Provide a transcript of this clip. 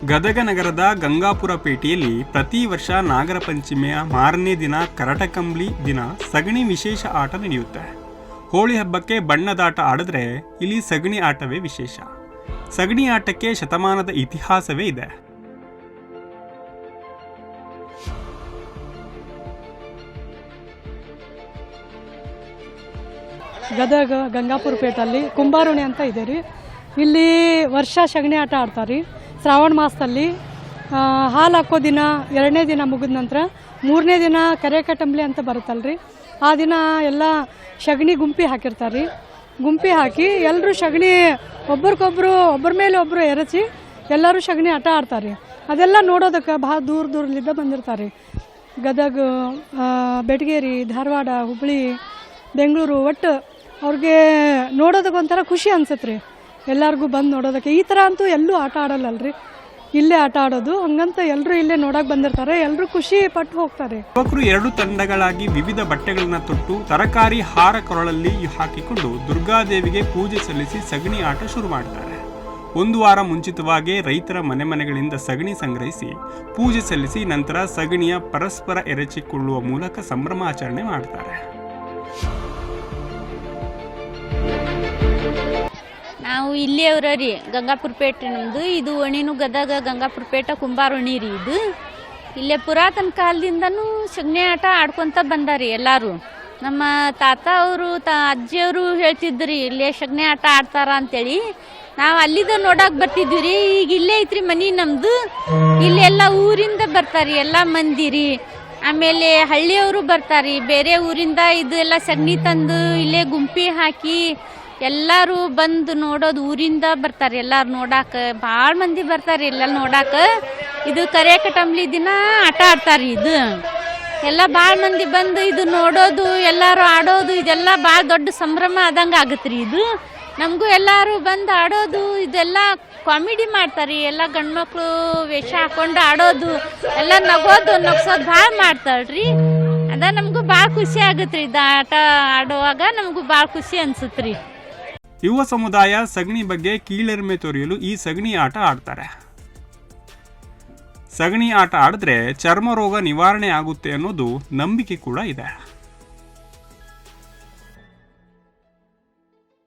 ಗದಗ ನಗರದ ಗಂಗಾಪುರ ಪೇಟೆಯಲ್ಲಿ ಪ್ರತಿ ವರ್ಷ ನಾಗರ ಪಂಚಮಿಯ ಮಾರನೇ ದಿನ ಕರಟಕಂಬ್ಳಿ ದಿನ ಸಗಣಿ ವಿಶೇಷ ಆಟ ನಡೆಯುತ್ತೆ. ಹೋಳಿ ಹಬ್ಬಕ್ಕೆ ಬಣ್ಣದಾಟ ಆಡಿದ್ರೆ ಇಲ್ಲಿ ಸಗಣಿ ಆಟವೇ ವಿಶೇಷ. ಸಗಣಿ ಆಟಕ್ಕೆ ಶತಮಾನದ ಇತಿಹಾಸವೇ ಇದೆ. ಗದಗ ಗಂಗಾಪುರ ಪೇಟಲ್ಲಿ ಕುಂಬಾರುಣಿ ಅಂತ ಇದೆ ರೀ. ಇಲ್ಲಿ ವರ್ಷ ಸಗಣಿ ಆಟ ಆಡ್ತಾರೆ. ಶ್ರಾವಣ ಮಾಸದಲ್ಲಿ ಹಾಲು ಹಾಕೋ ದಿನ 2ನೇ ದಿನ ಮುಗಿದ ನಂತರ 3ನೇ ದಿನ ಕರೆಕಟಂಬ್ಳಿ ಅಂತ ಬರುತ್ತಲ್ರಿ. ಆ ದಿನ ಎಲ್ಲ ಸಗಣಿ ಗುಂಪಿ ಹಾಕಿರ್ತಾರೆ. ಗುಂಪಿ ಹಾಕಿ ಎಲ್ಲರೂ ಸಗಣಿ ಒಬ್ರಿಗೊಬ್ರು ಒಬ್ಬರ ಮೇಲೆ ಒಬ್ಬರು ಎರಚಿ ಎಲ್ಲರೂ ಸಗಣಿ ಆಟ ಆಡ್ತಾರೆ. ಅದೆಲ್ಲ ನೋಡೋದಕ್ಕೆ ಭಾಳ ದೂರದಿಂದ ಬಂದಿರ್ತಾರೆ. ಗದಗ, ಬೆಟಗೇರಿ, ಧಾರವಾಡ, ಹುಬ್ಬಳ್ಳಿ, ಬೆಂಗಳೂರು, ಒಟ್ಟು ಅವ್ರಿಗೆ ನೋಡೋದಕ್ಕೆ ಒಂಥರ ಖುಷಿ ಅನ್ಸುತ್ತೆ ರೀ. ಎಲ್ಲರಿಗೂ ಬಂದು ನೋಡೋದಕ್ಕೆ. ಈ ಥರ ಅಂತೂ ಎಲ್ಲೂ ಆಟ ಆಡಲ್ಲಲ್ರಿ, ಇಲ್ಲೇ ಆಟ ಆಡೋದು. ಹಂಗಂತ ಎಲ್ಲರೂ ಇಲ್ಲೇ ನೋಡಕ್ಕೆ ಬಂದಿರ್ತಾರೆ. ಎಲ್ಲರೂ ಖುಷಿ ಪಟ್ಟು ಹೋಗ್ತಾರೆ. ಯುವಕರು 2 ತಂಡಗಳಾಗಿ ವಿವಿಧ ಬಟ್ಟೆಗಳನ್ನ ತೊಟ್ಟು ತರಕಾರಿ ಹಾರ ಕೊರಳಲ್ಲಿ ಹಾಕಿಕೊಂಡು ದುರ್ಗಾದೇವಿಗೆ ಪೂಜೆ ಸಲ್ಲಿಸಿ ಸಗಣಿ ಆಟ ಶುರು ಮಾಡ್ತಾರೆ. 1 ವಾರ ಮುಂಚಿತವಾಗಿ ರೈತರ ಮನೆಗಳಿಂದ ಸಗಣಿ ಸಂಗ್ರಹಿಸಿ ಪೂಜೆ ಸಲ್ಲಿಸಿ ನಂತರ ಸಗಣಿಯ ಪರಸ್ಪರ ಎರಚಿಕೊಳ್ಳುವ ಮೂಲಕ ಸಂಭ್ರಮಾಚರಣೆ ಮಾಡ್ತಾರೆ. ನಾವು ಇಲ್ಲಿಯವರ ರೀ, ಗಂಗಾಪುರ ಪೇಟೆ ನಮ್ಮದು. ಇದು ಒಣಿನು ಗದಗ ಗಂಗಾಪುರ ಪೇಟೆ ಕುಂಬಾರೋಣಿ ರೀ. ಇದು ಇಲ್ಲೇ ಪುರಾತನ ಕಾಲದಿಂದನೂ ಸಗಣಿ ಆಟ ಆಡ್ಕೊತ ಬಂದಾರಿ ಎಲ್ಲರೂ. ನಮ್ಮ ತಾತ ಅವರು ಅಜ್ಜಿಯವರು ಹೇಳ್ತಿದ್ರಿ ಇಲ್ಲೇ ಸಗಣಿ ಆಟ ಆಡ್ತಾರ ಅಂತೇಳಿ. ನಾವು ಅಲ್ಲಿದ ನೋಡಕ್ಕೆ ಬರ್ತಿದ್ವಿ ರೀ. ಈಗ ಇಲ್ಲೇ ಐತ್ರಿ ಮನೆ ನಮ್ಮದು. ಇಲ್ಲೆಲ್ಲ ಊರಿಂದ ಬರ್ತಾರೆ ಎಲ್ಲ ಮಂದಿ ರೀ. ಆಮೇಲೆ ಹಳ್ಳಿಯವರು ಬರ್ತಾರೆ ಬೇರೆ ಊರಿಂದ. ಇದು ಎಲ್ಲ ಸಗಣಿ ತಂದು ಇಲ್ಲೇ ಗುಂಪಿ ಹಾಕಿ ಎಲ್ಲರೂ ಬಂದು ನೋಡೋದು. ಊರಿಂದ ಬರ್ತಾರೆ ಎಲ್ಲರೂ ನೋಡಾಕ. ಭಾಳ ಮಂದಿ ಬರ್ತಾರೆ ಎಲ್ಲ ನೋಡಾಕ. ಇದು ಕರೆಕಟಂಬ್ಳಿ ದಿನ ಆಟ ಆಡ್ತಾರೆ. ಇದು ಎಲ್ಲ ಭಾಳ ಮಂದಿ ಬಂದು ಇದು ನೋಡೋದು, ಎಲ್ಲರೂ ಆಡೋದು, ಇದೆಲ್ಲ ಭಾಳ ದೊಡ್ಡ ಸಂಭ್ರಮ ಆದಂಗೆ ಆಗತ್ತೆ ರೀ. ಇದು ನಮಗೂ ಎಲ್ಲರೂ ಬಂದು ಆಡೋದು, ಇದೆಲ್ಲ ಕಾಮಿಡಿ ಮಾಡ್ತಾರೆ. ಎಲ್ಲ ಗಂಡ್ಮಕ್ಳು ವೇಷ ಹಾಕೊಂಡು ಆಡೋದು, ಎಲ್ಲ ನಗ್ಸೋದು ಭಾಳ ಮಾಡ್ತಾಳ್ರಿ. ಅದ ನಮಗೂ ಭಾಳ ಖುಷಿ ಆಗತ್ತೆ ರೀ. ಇದು ಆಟ ಆಡುವಾಗ ನಮಗೂ ಭಾಳ ಖುಷಿ ಅನ್ಸುತ್ತೆ ರೀ. ಯುವ ಸಮುದಾಯ ಸಗಣಿ ಬಗ್ಗೆ ಕೀಳರಿಮೆ ತೋರಿಯಲು ಈ ಸಗಣಿ ಆಟ ಆಡ್ತಾರೆ. ಸಗಣಿ ಆಟ ಆಡಿದ್ರೆ ಚರ್ಮ ರೋಗ ನಿವಾರಣೆ ಆಗುತ್ತೆ ಅನ್ನೋದು ನಂಬಿಕೆ ಕೂಡ ಇದೆ.